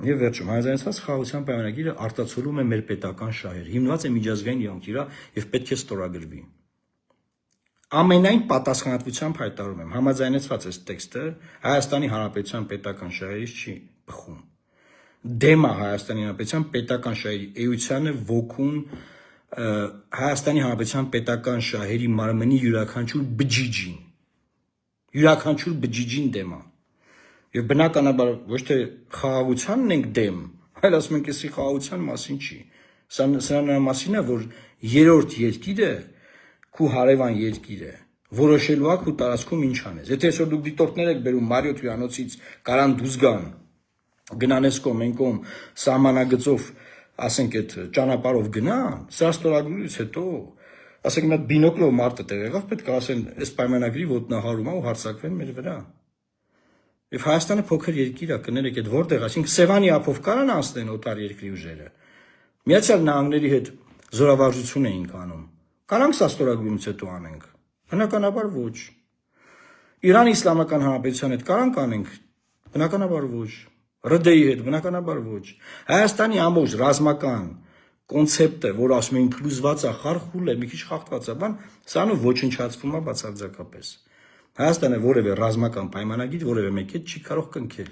Եվ վերջում հայազանցված խաղաղության պայմանագիրը արտացոլում է մեր պետական շահերը, հիմնված է միջազգային իրավունքի վրա եւ պետք է ստորագրվի։ Ամենայն պատասխանատվությամբ հայտարարում եմ, համաձայնեցված այս տեքստը Հայաստանի Հանրապետության պետական շահերից չի բխում։ Դեմ է Հայաստանի Հանրապետության պետական շահերի էությանը, ոգուն, Հայաստանի Հանրապետության պետական շահերի մարմնի յուրաքանչյուր բջիջին դեմ է։ Եվ բնականաբար ոչ թե խաղաղությանն ենք դեմ, այլ ասում ենք, էսի խաղաղության մասին չի։ Սա նրա մասին է, որ երրորդ երկիրը քու հարևան երկիր է, որոշելու է քու տարածքում ինչ անես։ Եթե այսօր դուք դիտորդներ եք բերում Մարիոթ հյուրանոցից կարան դուրս գան, գնանես կողմ են կողմ սահմանագծով, ասենք այդ ճանապարհով գնան, սա ստորագրումից հետո, ասենք մի հատ բինոկլով մարդը տեղ եղավ, պետք է ասեն, այս պայմանագրի ոտնահարում է ու հարձակվեն մեր վրա։ Եվ Հայաստանը փոքր երկիր է, կներեք, այդ որտեղ, այսինքն Սևանի ափով կարան անցնեն օտար երկրի ուժերը։ Միացյալ Նահանգների հետ զորավարժություն էինք անում։ Կարանք սա ստորագրումից հետո անենք։ Բնականաբար ոչ։ Իրանի Իսլամական Հանրապետության հետ կարանք անենք։ Բնականաբար ոչ։ ՌԴ-ի հետ բնականաբար ոչ։ Հայաստանի ամբողջ ռազմական կոնցեպտը, որ ասում էին փլուզված է, խարխուլ է, մի քիչ խախտված է, բան, սա ոչնչացվում է բացարձակապես։ Հայաստանը որևէ ռազմական պայմանագիր որևէ մեկի հետ չի կարող կնքել։